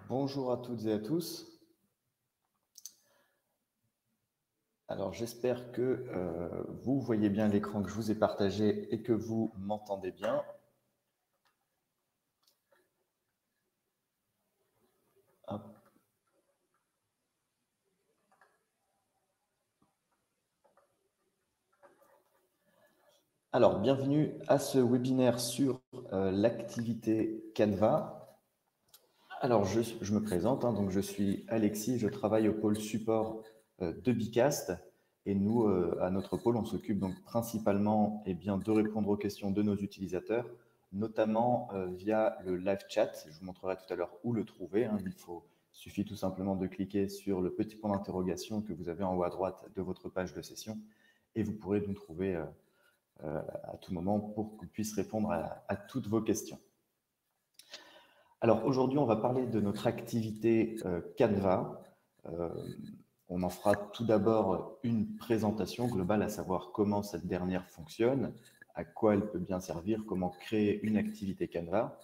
Bonjour à toutes et à tous. Alors j'espère que vous voyez bien l'écran que je vous ai partagé et que vous m'entendez bien. Hop. Alors bienvenue à ce webinaire sur l'activité Canva. Alors je me présente, donc je suis Alexis, je travaille au pôle support de Bicast et nous, à notre pôle, on s'occupe donc principalement de répondre aux questions de nos utilisateurs, notamment via le live chat. Je vous montrerai tout à l'heure où le trouver. Il suffit tout simplement de cliquer sur le petit point d'interrogation que vous avez en haut à droite de votre page de session et vous pourrez nous trouver à tout moment pour qu'on puisse répondre à toutes vos questions. Alors aujourd'hui, on va parler de notre activité Canva. On en fera tout d'abord une présentation globale, à savoir comment cette dernière fonctionne, à quoi elle peut bien servir, comment créer une activité Canva.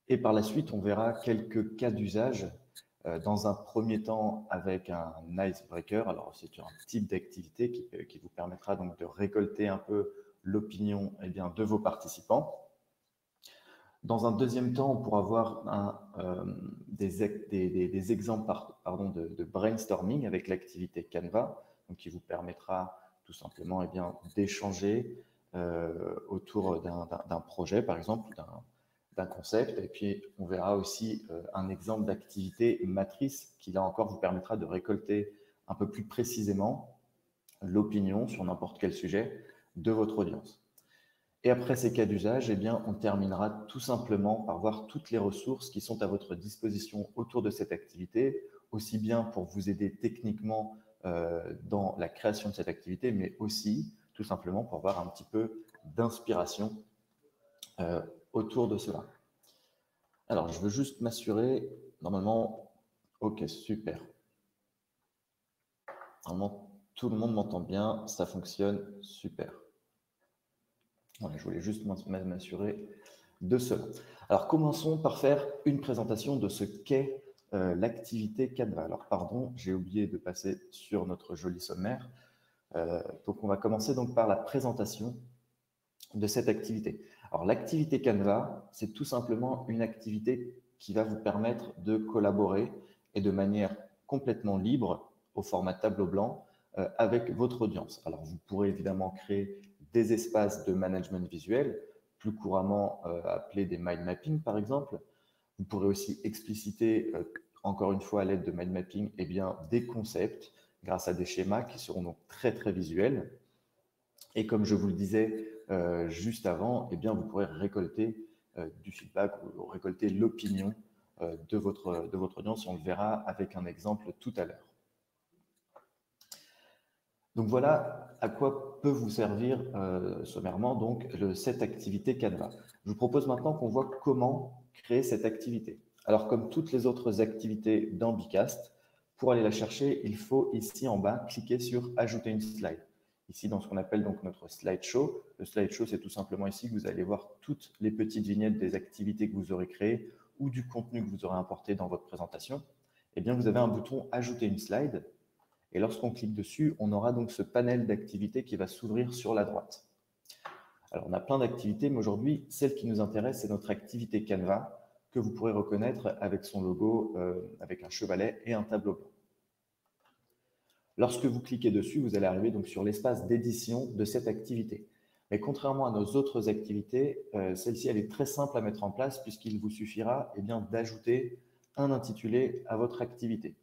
Et par la suite, on verra quelques cas d'usage. Dans un premier temps, avec un icebreaker. Alors, c'est un type d'activité qui vous permettra donc de récolter un peu l'opinion de vos participants. Dans un deuxième temps, on pourra voir des exemples de brainstorming avec l'activité Canva, donc qui vous permettra tout simplement d'échanger autour d'un projet, par exemple, d'un concept. Et puis, on verra aussi un exemple d'activité matrice qui, là encore, vous permettra de récolter un peu plus précisément l'opinion sur n'importe quel sujet de votre audience. Et après ces cas d'usage, on terminera tout simplement par voir toutes les ressources qui sont à votre disposition autour de cette activité, aussi bien pour vous aider techniquement dans la création de cette activité, mais aussi tout simplement pour avoir un petit peu d'inspiration autour de cela. Alors, je veux juste m'assurer, normalement, ok, super. Normalement, tout le monde m'entend bien, ça fonctionne, super. Voilà, je voulais juste m'assurer de cela. Alors, commençons par faire une présentation de ce qu'est l'activité Canva. Alors, pardon, j'ai oublié de passer sur notre joli sommaire. Donc, on va commencer donc par la présentation de cette activité. Alors, l'activité Canva, c'est tout simplement une activité qui va vous permettre de collaborer et de manière complètement libre au format tableau blanc avec votre audience. Alors, vous pourrez évidemment créer des espaces de management visuel, plus couramment appelés des mind mapping par exemple. Vous pourrez aussi expliciter, encore une fois à l'aide de mind mapping, des concepts grâce à des schémas qui seront donc très très visuels. Et comme je vous le disais juste avant, vous pourrez récolter du feedback ou récolter l'opinion de votre audience. On le verra avec un exemple tout à l'heure. Donc voilà à quoi peut vous servir sommairement donc cette activité Canva. Je vous propose maintenant qu'on voit comment créer cette activité. Alors comme toutes les autres activités dans Bicast, pour aller la chercher, il faut ici en bas cliquer sur « Ajouter une slide ». Ici dans ce qu'on appelle donc notre slideshow. Le slideshow, c'est tout simplement ici que vous allez voir toutes les petites vignettes des activités que vous aurez créées ou du contenu que vous aurez importé dans votre présentation. Vous avez un bouton « Ajouter une slide ». Et lorsqu'on clique dessus, on aura donc ce panel d'activités qui va s'ouvrir sur la droite. Alors, on a plein d'activités, mais aujourd'hui, celle qui nous intéresse, c'est notre activité Canva, que vous pourrez reconnaître avec son logo, avec un chevalet et un tableau blanc. Lorsque vous cliquez dessus, vous allez arriver donc sur l'espace d'édition de cette activité. Mais contrairement à nos autres activités, celle-ci, elle est très simple à mettre en place puisqu'il vous suffira d'ajouter un intitulé à votre activité.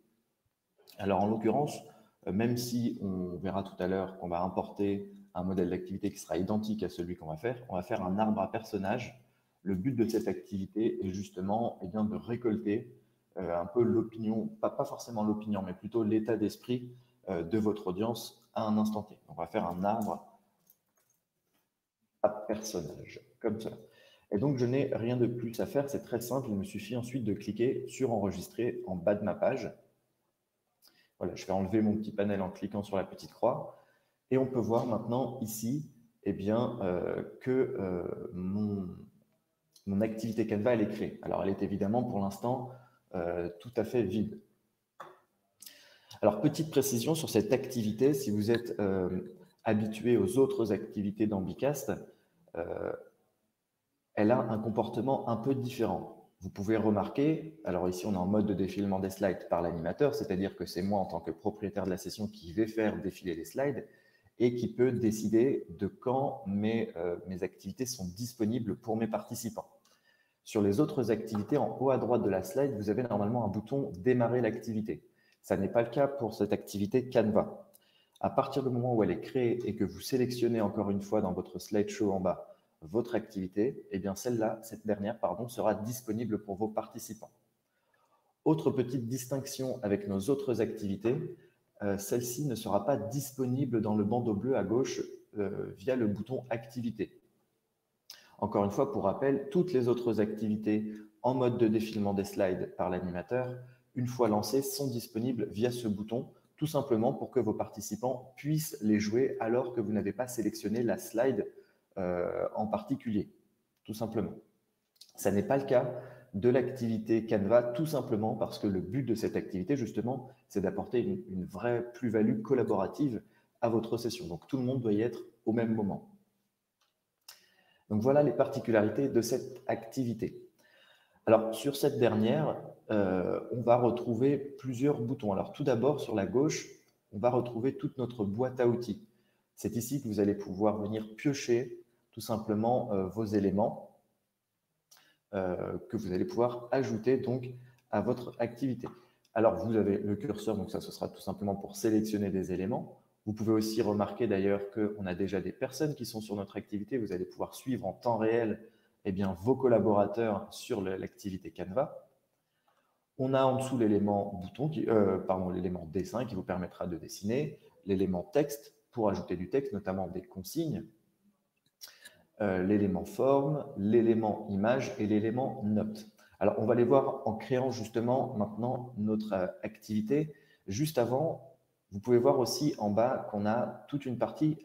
Alors, en l'occurrence, même si on verra tout à l'heure qu'on va importer un modèle d'activité qui sera identique à celui qu'on va faire, on va faire un arbre à personnages. Le but de cette activité est justement de récolter un peu l'opinion, pas forcément l'opinion, mais plutôt l'état d'esprit de votre audience à un instant T. On va faire un arbre à personnages, comme ça. Et donc, je n'ai rien de plus à faire, c'est très simple. Il me suffit ensuite de cliquer sur « Enregistrer » en bas de ma page. Voilà, je vais enlever mon petit panel en cliquant sur la petite croix. Et on peut voir maintenant ici que mon activité Canva, elle est créée. Alors, elle est évidemment pour l'instant tout à fait vide. Alors, petite précision sur cette activité, si vous êtes habitué aux autres activités d'Ambicast, elle a un comportement un peu différent. Vous pouvez remarquer, alors ici on est en mode de défilement des slides par l'animateur, c'est-à-dire que c'est moi en tant que propriétaire de la session qui vais faire défiler les slides et qui peut décider de quand mes activités sont disponibles pour mes participants. Sur les autres activités, en haut à droite de la slide, vous avez normalement un bouton « Démarrer l'activité ». Ça n'est pas le cas pour cette activité Canva. À partir du moment où elle est créée et que vous sélectionnez encore une fois dans votre slideshow en bas votre activité, eh bien celle-là, cette dernière, pardon, sera disponible pour vos participants. Autre petite distinction avec nos autres activités, celle-ci ne sera pas disponible dans le bandeau bleu à gauche via le bouton Activité. Encore une fois, pour rappel, toutes les autres activités en mode de défilement des slides par l'animateur, une fois lancées, sont disponibles via ce bouton, tout simplement pour que vos participants puissent les jouer alors que vous n'avez pas sélectionné la slide en particulier, tout simplement. Ça n'est pas le cas de l'activité Canva, tout simplement parce que le but de cette activité, justement, c'est d'apporter une vraie plus-value collaborative à votre session. Donc, tout le monde doit y être au même moment. Donc, voilà les particularités de cette activité. Alors, sur cette dernière, on va retrouver plusieurs boutons. Alors, tout d'abord, sur la gauche, on va retrouver toute notre boîte à outils. C'est ici que vous allez pouvoir venir piocher tout simplement vos éléments que vous allez pouvoir ajouter donc à votre activité. Alors, vous avez le curseur, donc ça, ce sera tout simplement pour sélectionner des éléments. Vous pouvez aussi remarquer d'ailleurs qu'on a déjà des personnes qui sont sur notre activité. Vous allez pouvoir suivre en temps réel vos collaborateurs sur l'activité Canva. On a en dessous l'élément bouton, l'élément dessin qui vous permettra de dessiner, l'élément texte pour ajouter du texte, notamment des consignes, l'élément forme, l'élément image et l'élément note. Alors, on va les voir en créant justement maintenant notre activité. Juste avant, vous pouvez voir aussi en bas qu'on a toute une partie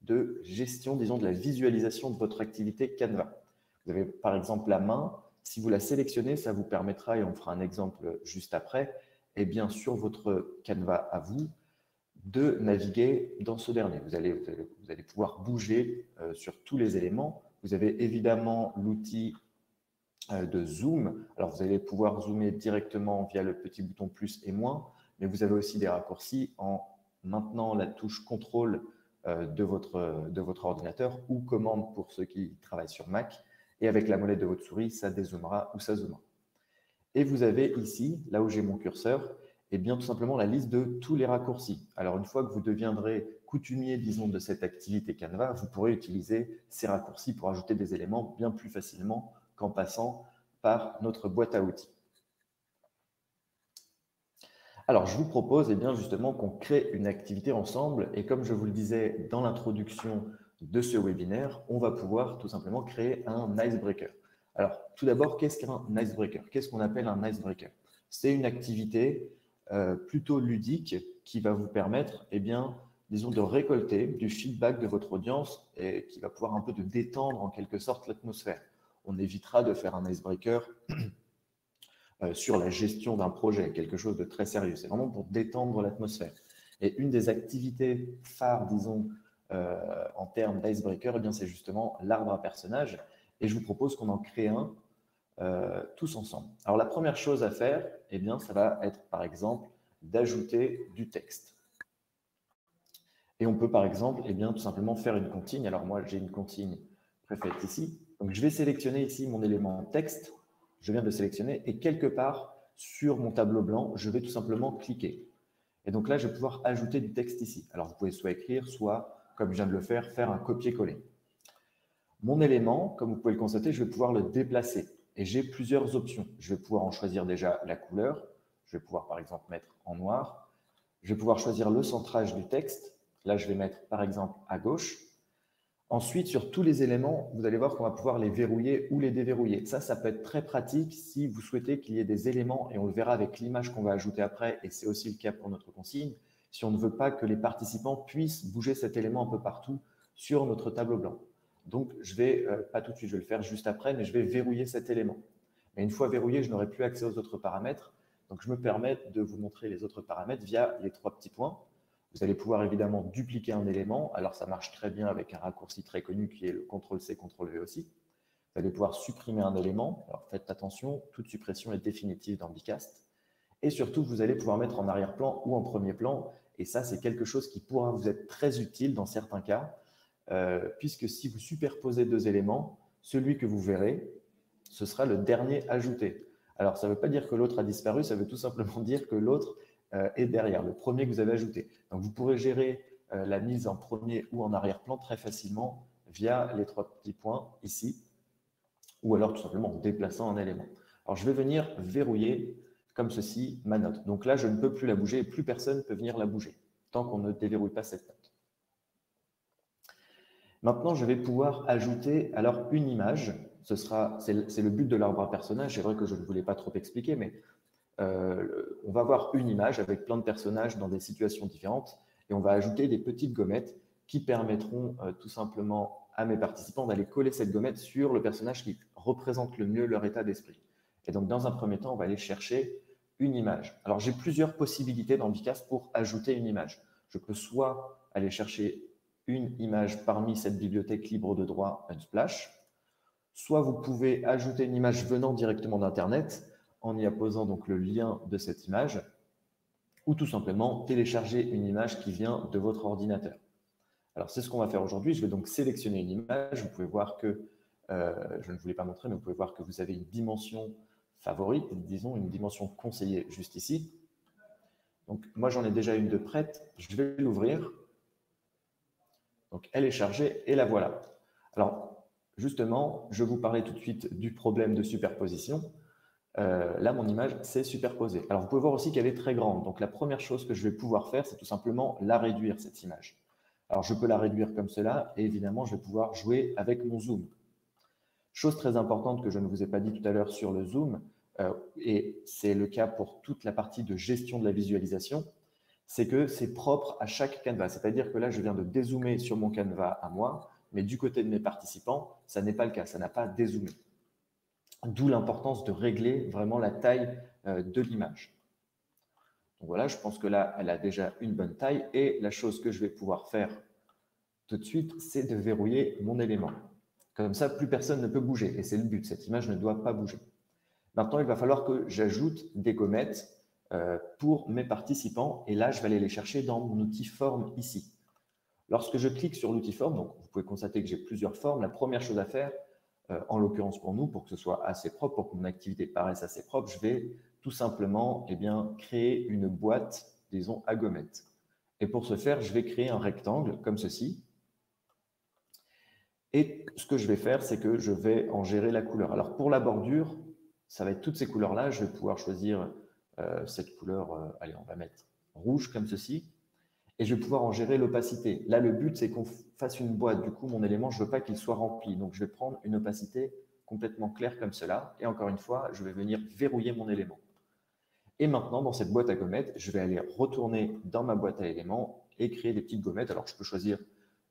de gestion, disons, de la visualisation de votre activité Canva. Vous avez par exemple la main. Si vous la sélectionnez, ça vous permettra, et on fera un exemple juste après, sur votre Canva à vous, de naviguer dans ce dernier. Vous allez pouvoir bouger sur tous les éléments. Vous avez évidemment l'outil de zoom. Alors, vous allez pouvoir zoomer directement via le petit bouton plus et moins, mais vous avez aussi des raccourcis en maintenant la touche contrôle de votre ordinateur ou commande pour ceux qui travaillent sur Mac. Et avec la molette de votre souris, ça dézoomera ou ça zoomera. Et vous avez ici, là où j'ai mon curseur, tout simplement la liste de tous les raccourcis. Alors, une fois que vous deviendrez coutumier, disons, de cette activité Canva, vous pourrez utiliser ces raccourcis pour ajouter des éléments bien plus facilement qu'en passant par notre boîte à outils. Alors, je vous propose justement qu'on crée une activité ensemble et comme je vous le disais dans l'introduction de ce webinaire, on va pouvoir tout simplement créer un icebreaker. Alors, tout d'abord, qu'est-ce qu'un icebreaker? Qu'est-ce qu'on appelle un icebreaker? C'est une activité plutôt ludique qui va vous permettre, disons, de récolter du feedback de votre audience et qui va pouvoir un peu de détendre en quelque sorte l'atmosphère. On évitera de faire un icebreaker sur la gestion d'un projet, quelque chose de très sérieux. C'est vraiment pour détendre l'atmosphère. Et une des activités phares, disons, en termes d'icebreaker, c'est justement l'arbre à personnages. Et je vous propose qu'on en crée un tous ensemble. Alors, la première chose à faire, ça va être, par exemple, d'ajouter du texte. Et on peut, par exemple, tout simplement faire une consigne. Alors, moi, j'ai une consigne préfaite ici. Donc, je vais sélectionner ici mon élément texte. Je viens de le sélectionner et quelque part sur mon tableau blanc, je vais tout simplement cliquer. Et donc là, je vais pouvoir ajouter du texte ici. Alors, vous pouvez soit écrire, soit, comme je viens de le faire un copier-coller. Mon élément, comme vous pouvez le constater, je vais pouvoir le déplacer. Et j'ai plusieurs options. Je vais pouvoir en choisir déjà la couleur. Je vais pouvoir, par exemple, mettre en noir. Je vais pouvoir choisir le centrage du texte. Là, je vais mettre, par exemple, à gauche. Ensuite, sur tous les éléments, vous allez voir qu'on va pouvoir les verrouiller ou les déverrouiller. Ça peut être très pratique si vous souhaitez qu'il y ait des éléments, et on le verra avec l'image qu'on va ajouter après, et c'est aussi le cas pour notre consigne, si on ne veut pas que les participants puissent bouger cet élément un peu partout sur notre tableau blanc. Donc, pas tout de suite, je vais le faire juste après, mais je vais verrouiller cet élément. Mais une fois verrouillé, je n'aurai plus accès aux autres paramètres. Donc, je me permets de vous montrer les autres paramètres via les 3 petits points. Vous allez pouvoir évidemment dupliquer un élément. Alors, ça marche très bien avec un raccourci très connu qui est le CTRL-C, CTRL-V aussi. Vous allez pouvoir supprimer un élément. Alors, faites attention, toute suppression est définitive dans Bicast. Et surtout, vous allez pouvoir mettre en arrière-plan ou en premier plan. Et ça, c'est quelque chose qui pourra vous être très utile dans certains cas, puisque si vous superposez 2 éléments, celui que vous verrez, ce sera le dernier ajouté. Alors, ça ne veut pas dire que l'autre a disparu, ça veut tout simplement dire que l'autre est derrière, le premier que vous avez ajouté. Donc, vous pourrez gérer la mise en premier ou en arrière-plan très facilement via les 3 petits points ici, ou alors tout simplement en déplaçant un élément. Alors, je vais venir verrouiller comme ceci ma note. Donc là, je ne peux plus la bouger et plus personne ne peut venir la bouger tant qu'on ne déverrouille pas cette note. Maintenant, je vais pouvoir ajouter alors une image. C'est le but de l'arbre à personnages. C'est vrai que je ne voulais pas trop expliquer, mais on va avoir une image avec plein de personnages dans des situations différentes et on va ajouter des petites gommettes qui permettront tout simplement à mes participants d'aller coller cette gommette sur le personnage qui représente le mieux leur état d'esprit. Et donc, dans un premier temps, on va aller chercher une image. Alors, j'ai plusieurs possibilités dans Bicast pour ajouter une image. Je peux soit aller chercher une image parmi cette bibliothèque libre de droit Unsplash, soit vous pouvez ajouter une image venant directement d'Internet en y apposant donc le lien de cette image, ou tout simplement télécharger une image qui vient de votre ordinateur. Alors, c'est ce qu'on va faire aujourd'hui. Je vais donc sélectionner une image. Vous pouvez voir que, je ne voulais pas montrer, mais vous pouvez voir que vous avez une dimension favorite, disons une dimension conseillée juste ici. Donc, moi, j'en ai déjà une de prête. Je vais l'ouvrir. Donc, elle est chargée et la voilà. Alors, justement, je vous parlais tout de suite du problème de superposition. Là, mon image s'est superposée. Alors, vous pouvez voir aussi qu'elle est très grande. Donc, la première chose que je vais pouvoir faire, c'est tout simplement la réduire, cette image. Alors, je peux la réduire comme cela et évidemment, je vais pouvoir jouer avec mon zoom. Chose très importante que je ne vous ai pas dit tout à l'heure sur le zoom, et c'est le cas pour toute la partie de gestion de la visualisation, c'est que c'est propre à chaque canevas. C'est-à-dire que là, je viens de dézoomer sur mon canevas à moi, mais du côté de mes participants, ça n'est pas le cas, ça n'a pas dézoomé. D'où l'importance de régler vraiment la taille de l'image. Donc voilà, je pense que là, elle a déjà une bonne taille. Et la chose que je vais pouvoir faire tout de suite, c'est de verrouiller mon élément. Comme ça, plus personne ne peut bouger. Et c'est le but, cette image ne doit pas bouger. Maintenant, il va falloir que j'ajoute des gommettes pour mes participants. Et là, je vais aller les chercher dans mon outil forme ici. Lorsque je clique sur l'outil forme, donc vous pouvez constater que j'ai plusieurs formes. La première chose à faire, en l'occurrence pour nous, pour que ce soit assez propre, pour que mon activité paraisse assez propre, je vais tout simplement créer une boîte, disons, à gommettes. Et pour ce faire, je vais créer un rectangle comme ceci. Et ce que je vais faire, c'est que je vais en gérer la couleur. Alors pour la bordure, ça va être toutes ces couleurs-là. Je vais pouvoir choisir cette couleur, allez, on va mettre rouge comme ceci. Et je vais pouvoir en gérer l'opacité. Là, le but, c'est qu'on fasse une boîte. Du coup, mon élément, je ne veux pas qu'il soit rempli. Donc, je vais prendre une opacité complètement claire comme cela. Et encore une fois, je vais venir verrouiller mon élément. Et maintenant, dans cette boîte à gommettes, je vais aller retourner dans ma boîte à éléments et créer des petites gommettes. Alors, je peux choisir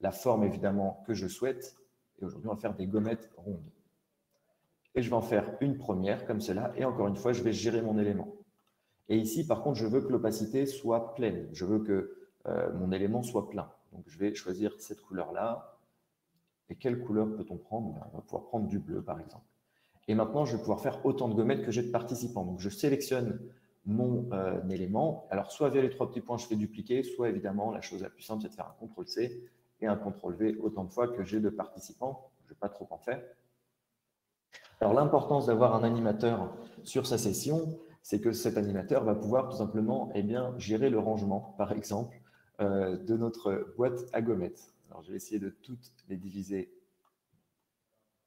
la forme, évidemment, que je souhaite. Et aujourd'hui, on va faire des gommettes rondes. Et je vais en faire une première comme cela. Et encore une fois, je vais gérer mon élément. Et ici, par contre, je veux que l'opacité soit pleine. Je veux que mon élément soit plein. Donc, je vais choisir cette couleur-là. Et quelle couleur peut-on prendre? On va pouvoir prendre du bleu, par exemple. Et maintenant, je vais pouvoir faire autant de gommettes que j'ai de participants. Donc, je sélectionne mon élément. Alors, soit via les 3 petits points, je fais dupliquer, soit évidemment, la chose la plus simple, c'est de faire un CTRL-C et un CTRL-V autant de fois que j'ai de participants. Je ne vais pas trop en faire. Alors, l'importance d'avoir un animateur sur sa session, c'est que cet animateur va pouvoir tout simplement gérer le rangement, par exemple, de notre boîte à gommettes. Alors, je vais essayer de toutes les diviser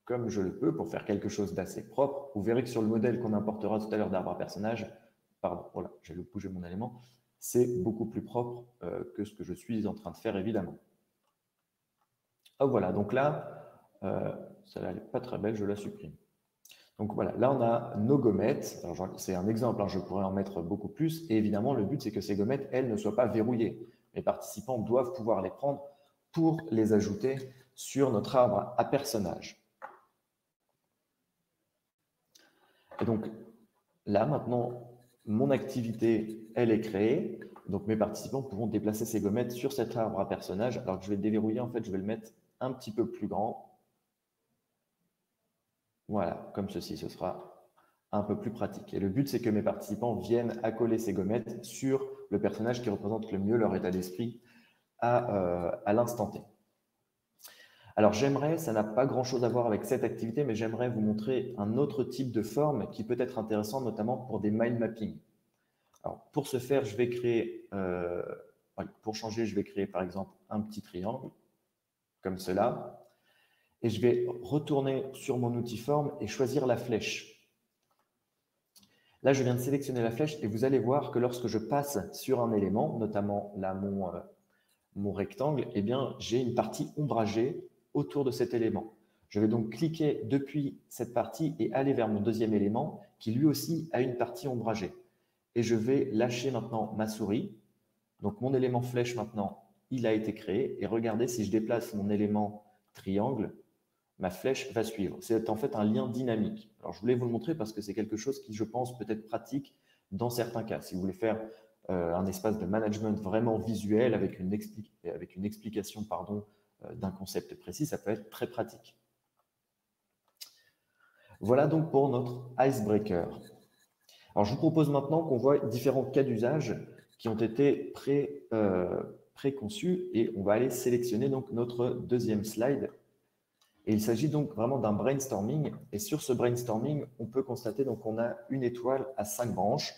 comme je le peux pour faire quelque chose d'assez propre. Vous verrez que sur le modèle qu'on importera tout à l'heure d'arbre à personnage, pardon, voilà, j'ai bougé mon élément, c'est beaucoup plus propre que ce que je suis en train de faire, évidemment. Oh, voilà, donc là, ça n'est pas très belle, je la supprime. Donc voilà, là on a nos gommettes. C'est un exemple, hein, je pourrais en mettre beaucoup plus. Et évidemment, le but, c'est que ces gommettes, elles, ne soient pas verrouillées. Les participants doivent pouvoir les prendre pour les ajouter sur notre arbre à personnages. Et donc, là, maintenant, mon activité, elle est créée. Donc, mes participants pourront déplacer ces gommettes sur cet arbre à personnages. Alors que je vais le déverrouiller, en fait, je vais le mettre un petit peu plus grand. Voilà, comme ceci, ce sera un peu plus pratique. Et le but, c'est que mes participants viennent accoler ces gommettes sur le personnage qui représente le mieux leur état d'esprit à l'instant T. Alors j'aimerais, ça n'a pas grand-chose à voir avec cette activité, mais j'aimerais vous montrer un autre type de forme qui peut être intéressant, notamment pour des mind mapping. Alors pour ce faire, je vais créer, pour changer, je vais créer par exemple un petit triangle, comme cela, et je vais retourner sur mon outil forme et choisir la flèche. Là, je viens de sélectionner la flèche et vous allez voir que lorsque je passe sur un élément, notamment là mon rectangle, eh bien, j'ai une partie ombragée autour de cet élément. Je vais donc cliquer depuis cette partie et aller vers mon deuxième élément qui lui aussi a une partie ombragée. Et je vais lâcher maintenant ma souris. Donc mon élément flèche maintenant, il a été créé. Et regardez, si je déplace mon élément triangle, ma flèche va suivre. C'est en fait un lien dynamique. Alors je voulais vous le montrer parce que c'est quelque chose qui, je pense, peut être pratique dans certains cas. Si vous voulez faire un espace de management vraiment visuel avec une explication d'un concept précis, ça peut être très pratique. Voilà donc pour notre icebreaker. Alors je vous propose maintenant qu'on voit différents cas d'usage qui ont été préconçus et on va aller sélectionner donc notre deuxième slide. Et il s'agit donc vraiment d'un brainstorming. Et sur ce brainstorming, on peut constater qu'on a une étoile à 5 branches.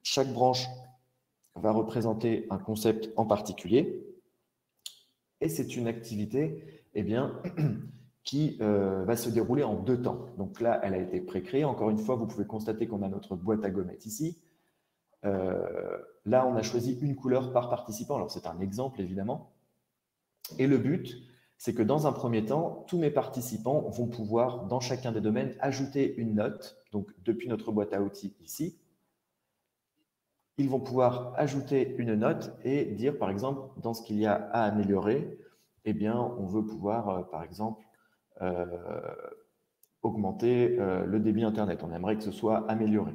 Chaque branche va représenter un concept en particulier. Et c'est une activité qui va se dérouler en 2 temps. Donc là, elle a été pré-créée. Encore une fois, vous pouvez constater qu'on a notre boîte à gommettes ici. Là, on a choisi une couleur par participant. Alors, c'est un exemple, évidemment. Et le but, c'est que dans un premier temps, tous mes participants vont pouvoir, dans chacun des domaines, ajouter une note. Donc, depuis notre boîte à outils ici, ils vont pouvoir ajouter une note et dire, par exemple, dans ce qu'il y a à améliorer, eh bien, on veut pouvoir, par exemple, augmenter le débit Internet. On aimerait que ce soit amélioré.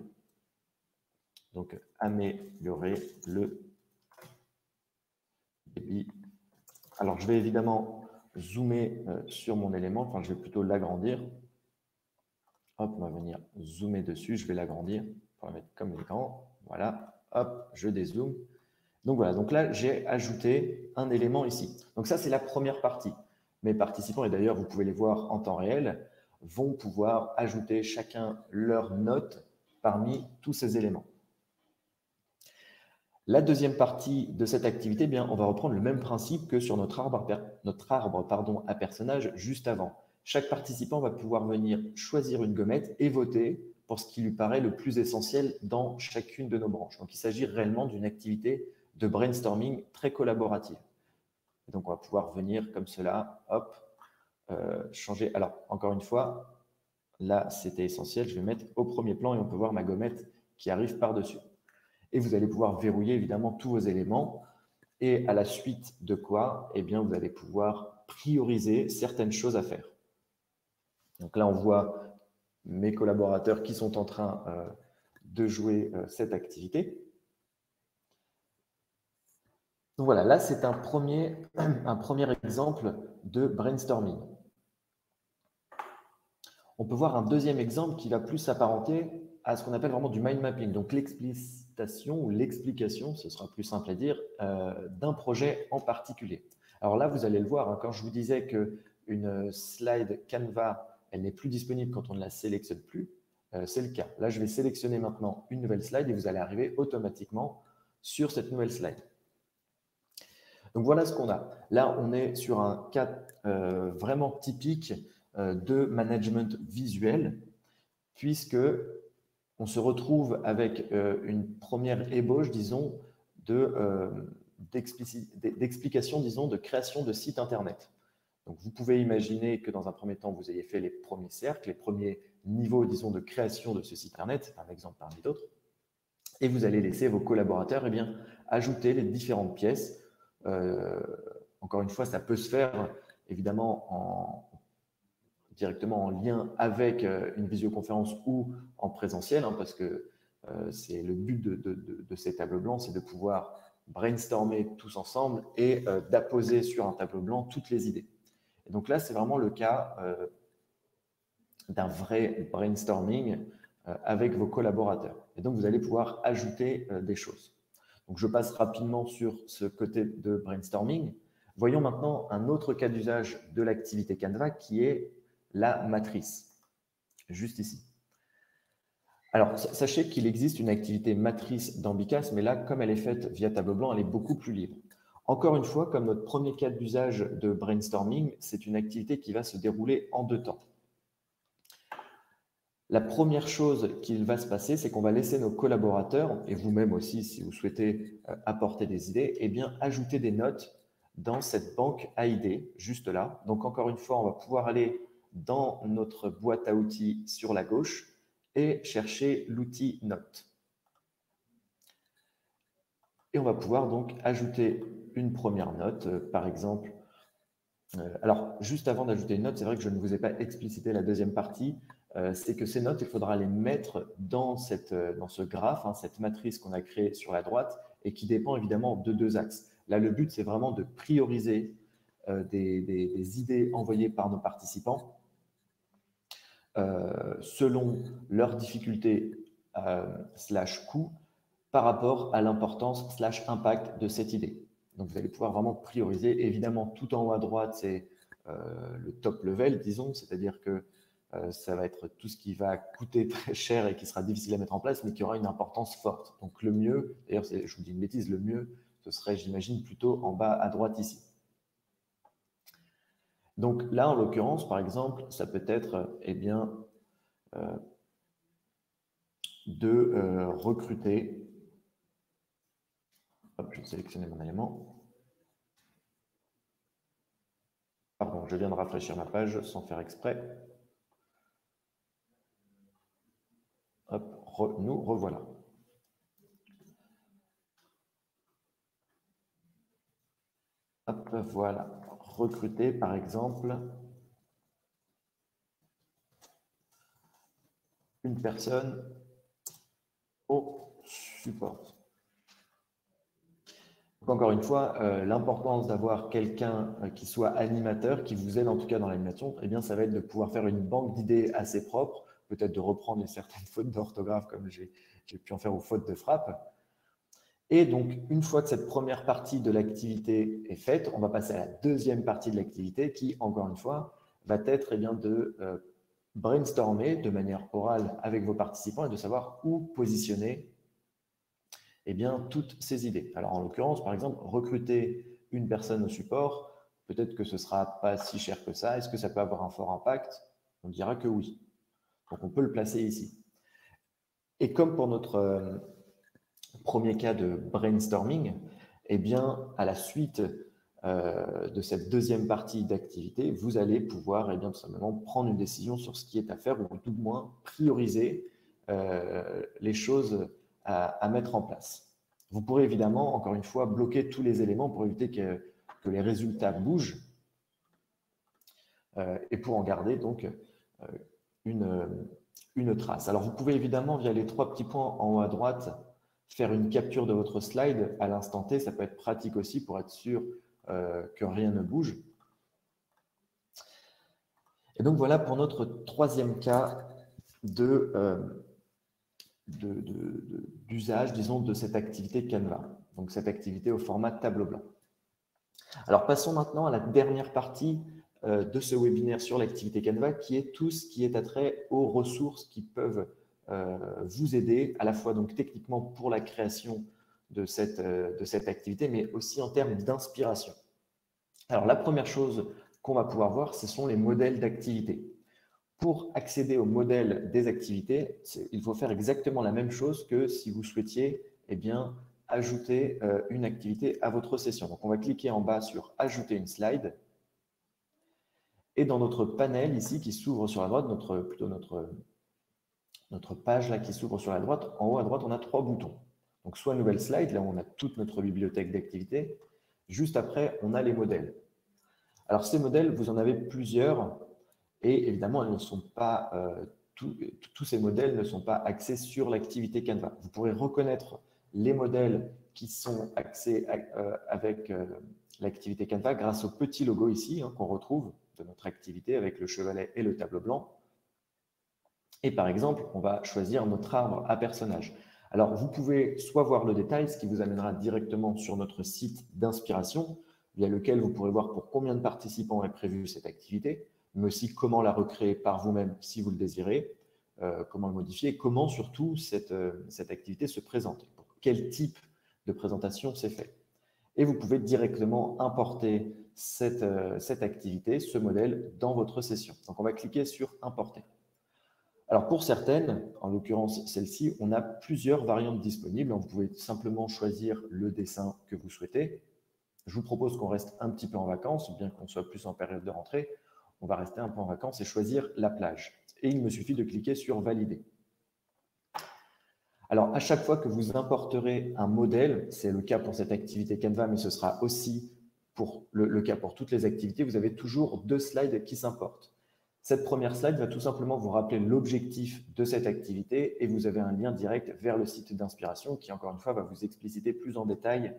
Donc, améliorer le débit. Alors, je vais évidemment zoomer sur mon élément. Enfin, je vais plutôt l'agrandir. Hop, on va venir zoomer dessus. Je vais l'agrandir pour la mettre comme l'écran. Voilà. Hop, je dézoome. Donc voilà, donc là, j'ai ajouté un élément ici. Donc ça, c'est la première partie. Mes participants, et d'ailleurs, vous pouvez les voir en temps réel, vont pouvoir ajouter chacun leur note parmi tous ces éléments. La deuxième partie de cette activité, on va reprendre le même principe que sur notre arbre à personnages juste avant. Chaque participant va pouvoir venir choisir une gommette et voter pour ce qui lui paraît le plus essentiel dans chacune de nos branches. Donc, il s'agit réellement d'une activité de brainstorming très collaborative. Et donc, on va pouvoir venir comme cela, hop, changer. Alors, encore une fois, là, c'était essentiel. Je vais mettre au premier plan et on peut voir ma gommette qui arrive par-dessus. Et vous allez pouvoir verrouiller évidemment tous vos éléments. Et à la suite de quoi, vous allez pouvoir prioriser certaines choses à faire. Donc là, on voit mes collaborateurs qui sont en train de jouer cette activité. Donc voilà, là, c'est un premier exemple de brainstorming. On peut voir un deuxième exemple qui va plus s'apparenter à ce qu'on appelle vraiment du mind mapping, donc l'explicitation ou l'explication, ce sera plus simple à dire, d'un projet en particulier. Alors là, vous allez le voir, quand je vous disais qu'une slide Canva, elle n'est plus disponible quand on ne la sélectionne plus, c'est le cas. Là, je vais sélectionner maintenant une nouvelle slide et vous allez arriver automatiquement sur cette nouvelle slide. Donc voilà ce qu'on a. Là, on est sur un cas vraiment typique de management visuel, puisque on se retrouve avec une première ébauche, disons, d'explication, disons, de création de site Internet. Donc, vous pouvez imaginer que dans un premier temps, vous ayez fait les premiers cercles, les premiers niveaux, disons, de création de ce site Internet, c'est un exemple parmi d'autres, et vous allez laisser vos collaborateurs ajouter les différentes pièces. Encore une fois, ça peut se faire évidemment en directement en lien avec une visioconférence ou en présentiel, hein, parce que c'est le but de ces tableaux blancs, c'est de pouvoir brainstormer tous ensemble et d'apposer sur un tableau blanc toutes les idées. Et donc là, c'est vraiment le cas d'un vrai brainstorming avec vos collaborateurs. Et donc, vous allez pouvoir ajouter des choses. Donc, je passe rapidement sur ce côté de brainstorming. Voyons maintenant un autre cas d'usage de l'activité Canva qui est la matrice, juste ici. Alors, sachez qu'il existe une activité matrice dans Bicast, mais là, comme elle est faite via tableau blanc, elle est beaucoup plus libre. Encore une fois, comme notre premier cas d'usage de brainstorming, c'est une activité qui va se dérouler en 2 temps. La première chose qu'il va se passer, c'est qu'on va laisser nos collaborateurs, et vous-même aussi, si vous souhaitez apporter des idées, eh bien, ajouter des notes dans cette banque à idées, juste là. Donc, encore une fois, on va pouvoir aller dans notre boîte à outils sur la gauche et chercher l'outil Notes. Et on va pouvoir donc ajouter une première note, par exemple. Alors, juste avant d'ajouter une note, c'est vrai que je ne vous ai pas explicité la deuxième partie, c'est que ces notes, il faudra les mettre dans ce graphe, hein, cette matrice qu'on a créée sur la droite et qui dépend évidemment de 2 axes. Là, le but, c'est vraiment de prioriser des idées envoyées par nos participants selon leur difficulté / coût par rapport à l'importance / impact de cette idée. Donc, vous allez pouvoir vraiment prioriser. Évidemment, tout en haut à droite, c'est le top level, disons, c'est-à-dire que ça va être tout ce qui va coûter très cher et qui sera difficile à mettre en place, mais qui aura une importance forte. Donc, le mieux, d'ailleurs, je vous dis une bêtise, le mieux, ce serait, j'imagine, plutôt en bas à droite ici. Donc là, en l'occurrence, par exemple, ça peut être eh bien, de recruter. Hop, je vais sélectionner mon élément. Pardon, je viens de rafraîchir ma page sans faire exprès. Hop, nous revoilà. Hop, voilà. Recruter, par exemple, une personne au support. Donc, encore une fois, l'importance d'avoir quelqu'un qui soit animateur, qui vous aide en tout cas dans l'animation, eh bien, ça va être de pouvoir faire une banque d'idées assez propre, peut-être de reprendre certaines fautes d'orthographe comme j'ai pu en faire aux fautes de frappe. Et donc, une fois que cette première partie de l'activité est faite, on va passer à la deuxième partie de l'activité qui, encore une fois, va être eh bien, de brainstormer de manière orale avec vos participants et de savoir où positionner eh bien, toutes ces idées. Alors, en l'occurrence, par exemple, recruter une personne au support, peut-être que ce ne sera pas si cher que ça. Est-ce que ça peut avoir un fort impact? On dira que oui. Donc, on peut le placer ici. Et comme pour notre premier cas de brainstorming, eh bien, à la suite de cette deuxième partie d'activité, vous allez pouvoir eh bien, tout simplement prendre une décision sur ce qui est à faire ou tout du moins prioriser les choses à mettre en place. Vous pourrez évidemment, encore une fois, bloquer tous les éléments pour éviter que les résultats bougent et pour en garder donc une trace. Alors, vous pouvez évidemment, via les 3 petits points en haut à droite, faire une capture de votre slide à l'instant T. Ça peut être pratique aussi pour être sûr que rien ne bouge. Et donc, voilà pour notre troisième cas d'usage, disons, de cette activité Canva. Donc, cette activité au format tableau blanc. Alors, passons maintenant à la dernière partie de ce webinaire sur l'activité Canva, qui est tout ce qui est attrait aux ressources qui peuvent vous aider, à la fois donc techniquement pour la création de cette activité, mais aussi en termes d'inspiration. Alors, la première chose qu'on va pouvoir voir, ce sont les modèles d'activité. Pour accéder au modèle des activités, il faut faire exactement la même chose que si vous souhaitiez eh bien, ajouter une activité à votre session. Donc, on va cliquer en bas sur « Ajouter une slide ». Et dans notre panel ici qui s'ouvre sur la droite, notre page là qui s'ouvre sur la droite, en haut à droite, on a 3 boutons. Donc, soit nouvelle slide, là où on a toute notre bibliothèque d'activités. Juste après, on a les modèles. Alors, ces modèles, vous en avez plusieurs. Et évidemment, elles ne sont pas, tous ces modèles ne sont pas axés sur l'activité Canva. Vous pourrez reconnaître les modèles qui sont axés avec l'activité Canva grâce au petit logo ici qu'on retrouve de notre activité avec le chevalet et le tableau blanc. Et par exemple, on va choisir notre arbre à personnage. Alors, vous pouvez soit voir le détail, ce qui vous amènera directement sur notre site d'inspiration, via lequel vous pourrez voir pour combien de participants est prévue cette activité, mais aussi comment la recréer par vous-même si vous le désirez, comment le modifier, et comment surtout cette activité se présente, pour quel type de présentation c'est fait. Et vous pouvez directement importer cette activité, ce modèle, dans votre session. Donc, on va cliquer sur « Importer ». Alors, pour certaines, en l'occurrence celle-ci, on a plusieurs variantes disponibles. Vous pouvez simplement choisir le dessin que vous souhaitez. Je vous propose qu'on reste un petit peu en vacances, bien qu'on soit plus en période de rentrée. On va rester un peu en vacances et choisir la plage. Et il me suffit de cliquer sur « Valider ». Alors, à chaque fois que vous importerez un modèle, c'est le cas pour cette activité Canva, mais ce sera aussi pour le cas pour toutes les activités, vous avez toujours 2 slides qui s'importent. Cette première slide va tout simplement vous rappeler l'objectif de cette activité et vous avez un lien direct vers le site d'inspiration qui, encore une fois, va vous expliciter plus en détail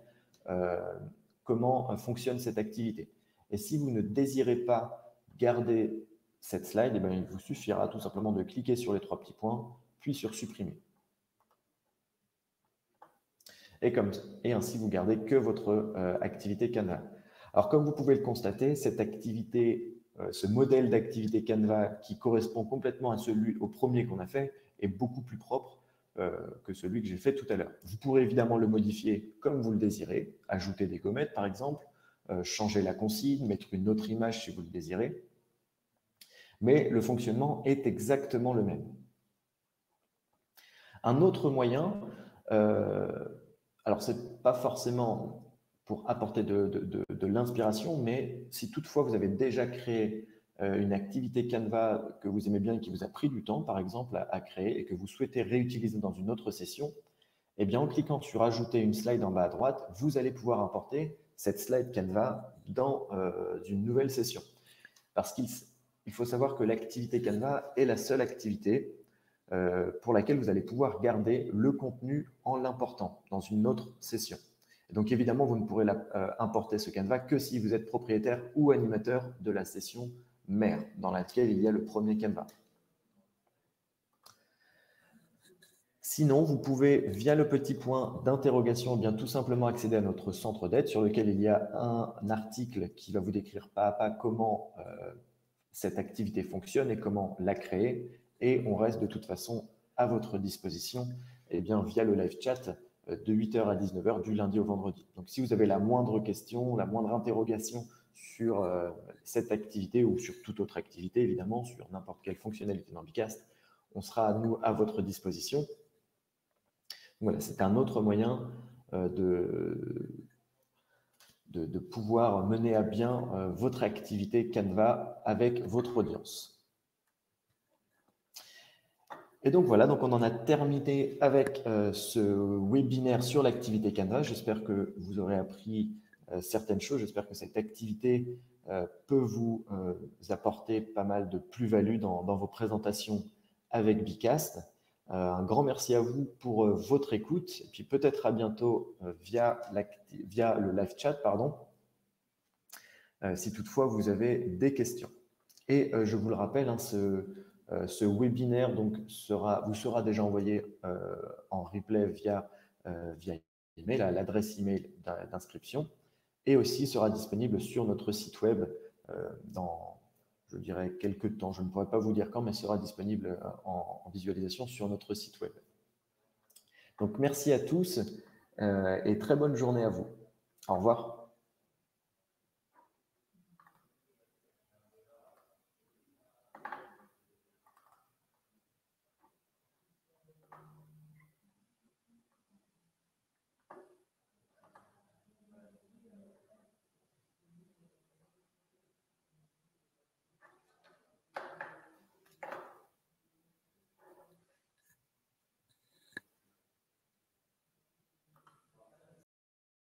comment fonctionne cette activité. Et si vous ne désirez pas garder cette slide, il vous suffira tout simplement de cliquer sur les 3 petits points, puis sur « Supprimer ». Et ainsi, vous gardez que votre activité Canva. Alors, comme vous pouvez le constater, cette activité, ce modèle d'activité Canva qui correspond complètement à celui au premier qu'on a fait est beaucoup plus propre que celui que j'ai fait tout à l'heure. Vous pourrez évidemment le modifier comme vous le désirez, ajouter des gommettes par exemple, changer la consigne, mettre une autre image si vous le désirez. Mais le fonctionnement est exactement le même. Un autre moyen, alors ce n'est pas forcément pour apporter de l'inspiration, mais si toutefois vous avez déjà créé une activité Canva que vous aimez bien et qui vous a pris du temps, par exemple, à créer et que vous souhaitez réutiliser dans une autre session, eh bien, en cliquant sur « Ajouter une slide » en bas à droite, vous allez pouvoir importer cette slide Canva dans une nouvelle session. Parce qu'il faut savoir que l'activité Canva est la seule activité pour laquelle vous allez pouvoir garder le contenu en l'important dans une autre session. Et donc, évidemment, vous ne pourrez importer ce Canva que si vous êtes propriétaire ou animateur de la session mère dans laquelle il y a le premier Canva. Sinon, vous pouvez, via le petit point d'interrogation, bien tout simplement accéder à notre centre d'aide sur lequel il y a un article qui va vous décrire pas à pas comment cette activité fonctionne et comment la créer. Et on reste de toute façon à votre disposition via le live chat de 8 h à 19 h du lundi au vendredi. Donc, si vous avez la moindre question, la moindre interrogation sur cette activité ou sur toute autre activité, évidemment, sur n'importe quelle fonctionnalité dans Bicast, on sera, nous, à votre disposition. Voilà, c'est un autre moyen de pouvoir mener à bien votre activité Canva avec votre audience. Et donc voilà, donc on en a terminé avec ce webinaire sur l'activité Canva. J'espère que vous aurez appris certaines choses. J'espère que cette activité peut vous apporter pas mal de plus-value dans vos présentations avec Bicast. Un grand merci à vous pour votre écoute. Et puis peut-être à bientôt via le live chat, si toutefois vous avez des questions. Et je vous le rappelle, ce webinaire vous sera déjà envoyé en replay via email, à l'adresse email d'inscription, et aussi sera disponible sur notre site web dans, je dirais, quelques temps. Je ne pourrais pas vous dire quand, mais sera disponible en visualisation sur notre site web. Donc, merci à tous et très bonne journée à vous. Au revoir.